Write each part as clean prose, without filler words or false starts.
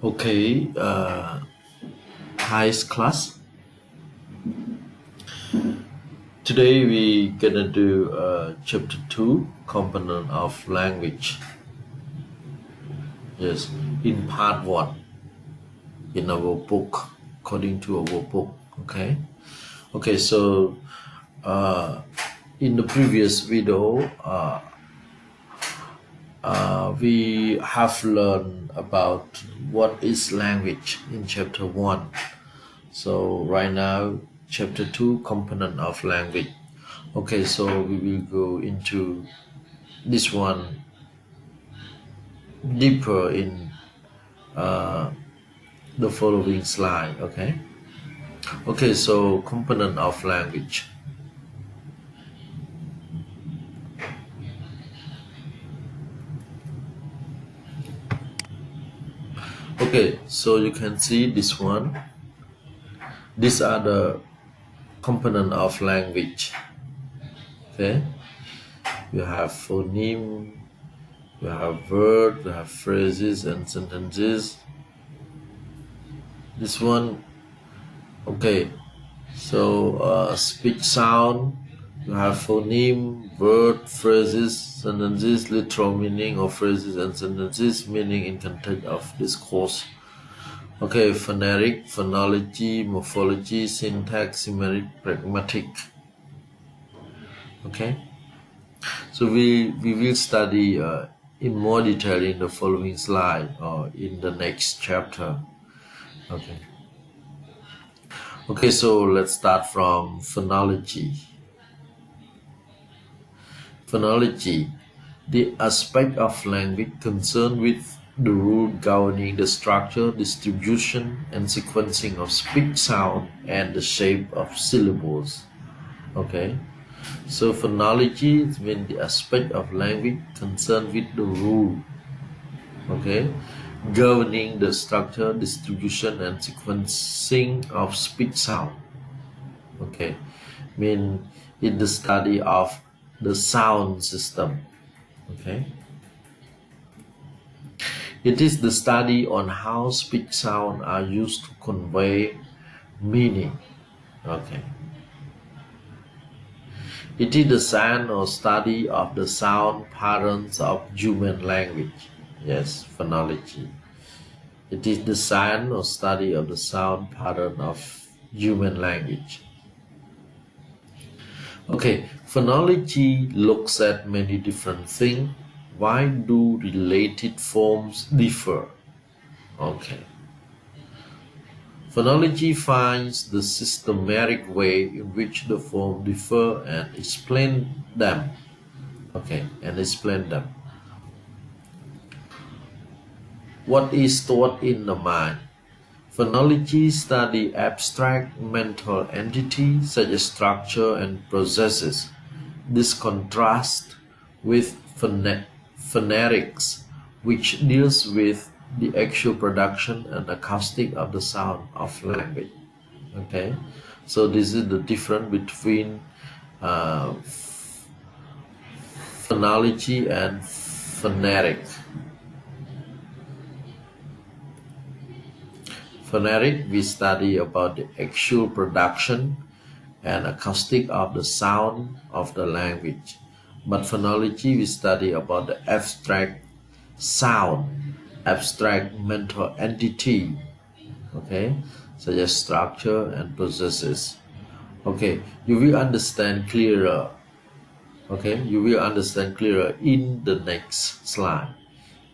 Okay, hi class. Today we gonna do chapter 2, component of language. Yes, in part 1 in our book, according to our book. Okay. So in the previous video, we have learned about what is language in chapter 1. So right now, chapter 2, component of language. Okay, so we will go into this one deeper in the following slide. Okay, so component of language. Okay, so you can see this one. These are the component of language. Okay, you have phoneme, you have word, you have phrases and sentences. This one, okay, so speech sound, you have phoneme, word, phrases, sentences, literal meaning of phrases and sentences, meaning in context of discourse. Okay, phonetic, phonology, morphology, syntax, semantic, pragmatic. Okay, so we will study in more detail in the following slide or in the next chapter. Okay, so let's start from phonology. Phonology, the aspect of language concerned with the rule governing the structure, distribution, and sequencing of speech sound and the shape of syllables. Okay, so phonology means the aspect of language concerned with the rule, okay, governing the structure, distribution, and sequencing of speech sound. Okay, mean in the study of the sound system. Okay, it is the study on how speech sound are used to convey meaning. Okay, it is the science or study of the sound patterns of human language. Yes, phonology. It is the science or study of the sound pattern of human language. Okay, phonology looks at many different things. Why do related forms differ? Okay. Phonology finds the systematic way in which the forms differ and explain them. Okay, and explain them. What is stored in the mind? Phonology study abstract mental entities such as structure and processes. This contrasts with phonetics, which deals with the actual production and acoustic of the sound of language. Okay, so this is the difference between phonology and phonetic. Phonetic, we study about the actual production and acoustic of the sound of the language. But phonology, we study about the abstract sound, abstract mental entity, okay, such as structure and processes. Okay, you will understand clearer. Okay, you will understand clearer in the next slide,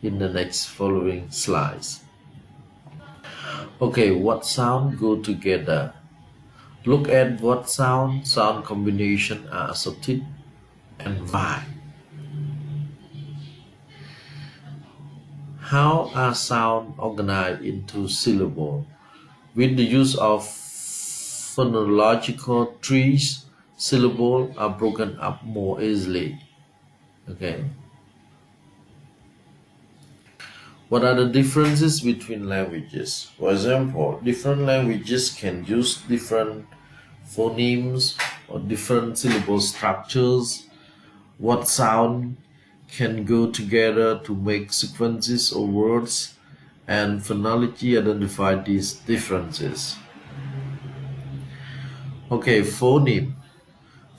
in the next following slides. Okay, what sound go together? Look at what sound combination are accepted and why. How are sound organized into syllables? With the use of phonological trees, syllables are broken up more easily. Okay. What are the differences between languages? For example, different languages can use different phonemes or different syllable structures. What sound can go together to make sequences of words, and phonology identify these differences. Okay, phoneme.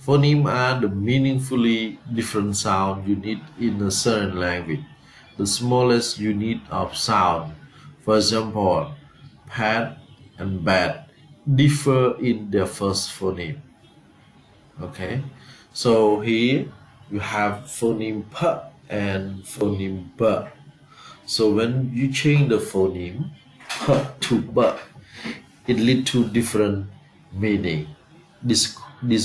Phoneme are the meaningfully different sound unit in a certain language. The smallest unit of sound, for example, pad and bad, differ in their first phoneme. Okay, so here you have phoneme p and phoneme b. So when you change the phoneme p to b, it leads to different meaning. This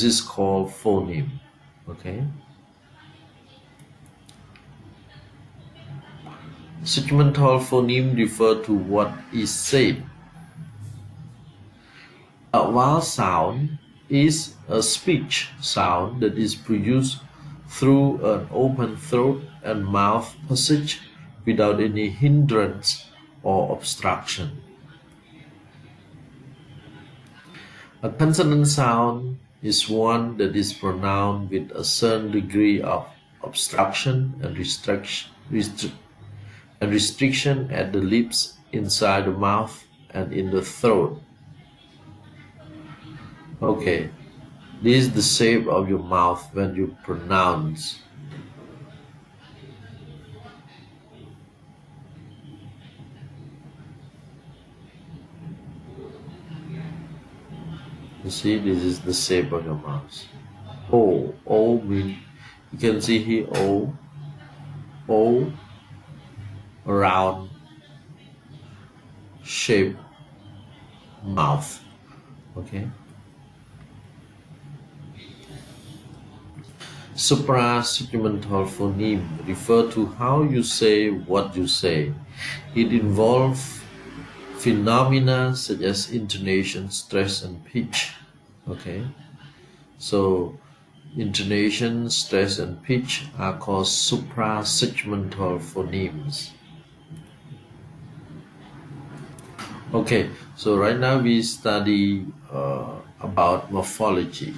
is called phoneme. Okay. Segmental phoneme refer to what is said. A vowel sound is a speech sound that is produced through an open throat and mouth passage without any hindrance or obstruction. A consonant sound is one that is pronounced with a certain degree of obstruction and restriction at the lips, inside the mouth, and in the throat. Okay, this is the shape of your mouth when you pronounce. You see, this is the shape of your mouth. O mean, you can see here O, round shape mouth. Okay. Supra-segmental phoneme refer to how you say what you say. It involves phenomena such as intonation, stress, and pitch. Okay, so intonation, stress, and pitch are called supra-segmental phonemes. Okay, so right now we study about morphology.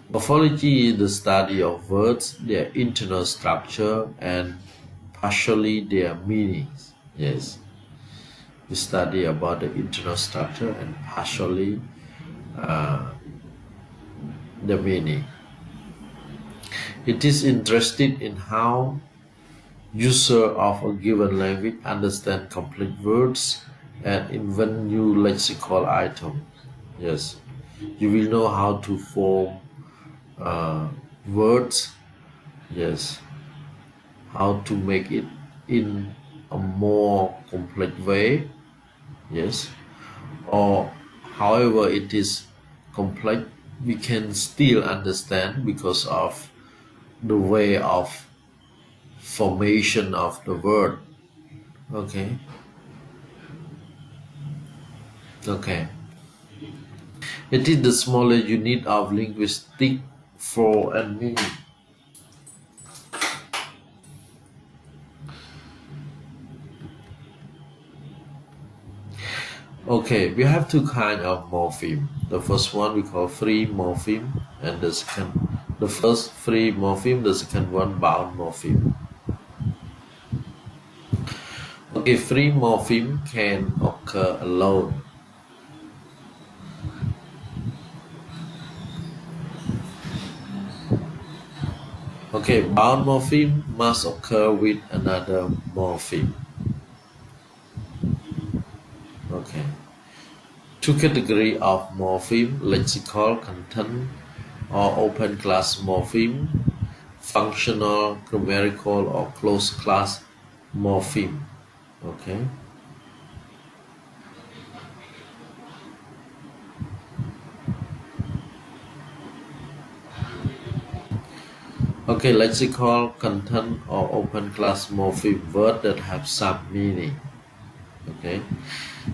Morphology is the study of words, their internal structure, and partially their meanings. Yes, we study about the internal structure and partially the meaning. It is interested in how user of a given language understand complete words and invent new lexical items. Yes, you will know how to form words. Yes, how to make it in a more complex way. Yes, or however it is complex, we can still understand because of the way of formation of the word. Okay. It is the smallest unit of linguistic flow and meaning. Okay, we have two kinds of morpheme. The first one we call free morpheme, and the first free morpheme, the second one bound morpheme. Okay, free morpheme can occur alone. Okay, bound morpheme must occur with another morpheme. Okay. Two categories of morpheme: lexical content or open class morpheme, functional, grammatical, or closed class morpheme. Okay. Okay, lexical content or open class morpheme, words that have some meaning. Okay,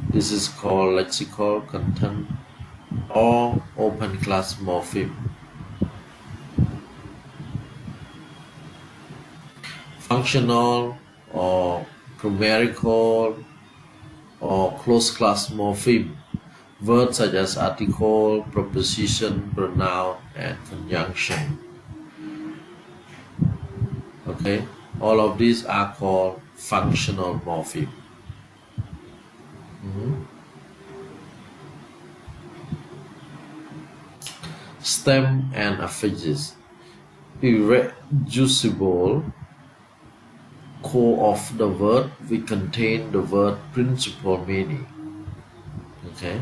this is called lexical content or open class morpheme. Functional or grammatical or closed class morpheme, words such as article, preposition, pronoun, and conjunction. Okay, all of these are called functional morpheme. Stem and affixes. Irreducible core of the word will contain the word principal meaning. Okay.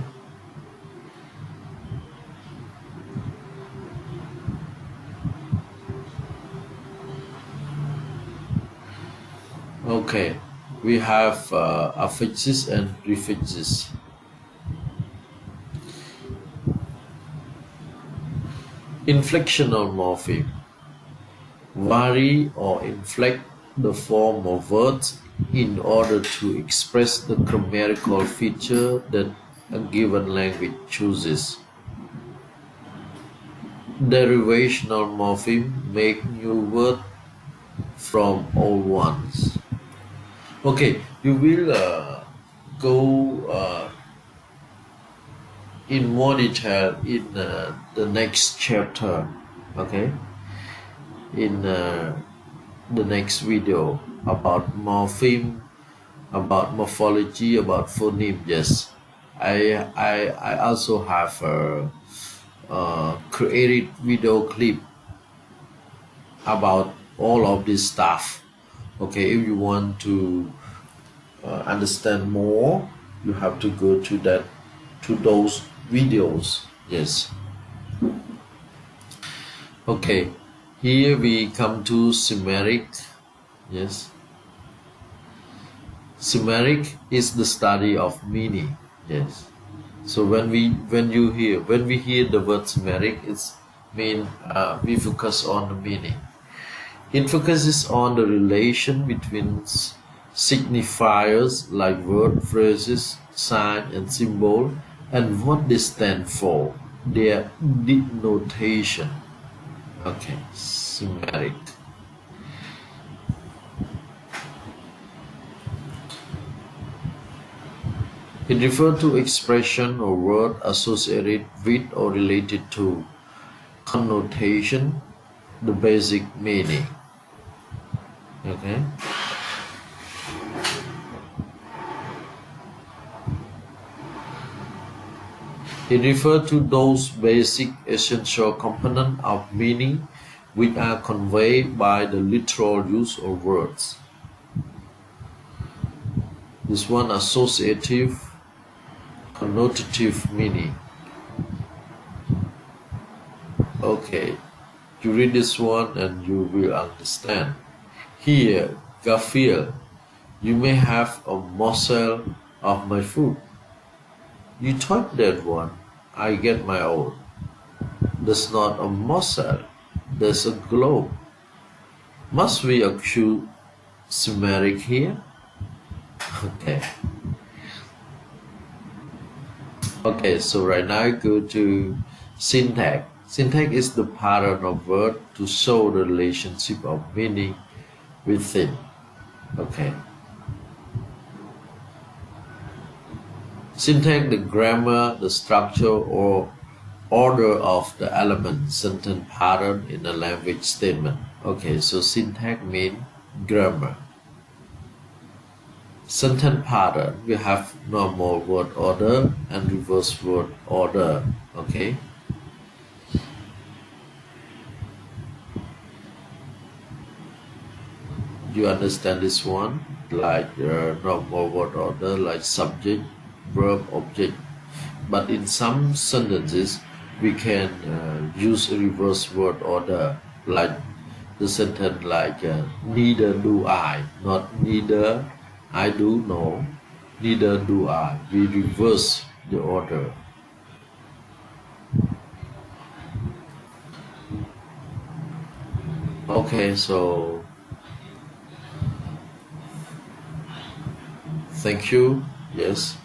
Okay, we have affixes and prefixes. Inflectional morpheme. Vary or inflect the form of words in order to express the grammatical feature that a given language chooses. Derivational morpheme make new words from old ones. Okay, you will go in more detail in the next chapter. Okay, in the next video about morpheme, about morphology, about phoneme. Yes, I also have created video clip about all of this stuff. Okay, if you want to understand more, you have to go to those videos. Yes. Okay, here we come to semantic. Yes, semantic is the study of meaning. Yes, so when we hear the word semantic, it's mean we focus on the meaning. It focuses on the relation between signifiers like word, phrases, sign, and symbol, and what they stand for, their denotation. Okay, semantic. It refers to expression or word associated with or related to connotation, the basic meaning. Okay. It refers to those basic essential components of meaning which are conveyed by the literal use of words. This one, associative, connotative meaning. Okay, you read this one and you will understand. Here, Garfield, you may have a morsel of my food. You took that one, I get my own. There's not a morsel, there's a globe. Must we accuse semantic here? Okay. Okay, so right now go to syntax. Syntax is the pattern of word to show the relationship of meaning within. Okay. Syntax, the grammar, the structure or order of the element sentence pattern in a language statement. Okay, so syntax means grammar. Sentence pattern, we have normal word order and reverse word order. Okay. You understand this one? Like normal word order, like subject, verb, object. But in some sentences, we can use a reverse word order, like the sentence like neither do I, not neither I do, no, neither do I. We reverse the order. Okay, so thank you. Yes,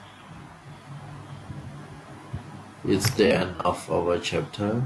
it's the end of our chapter.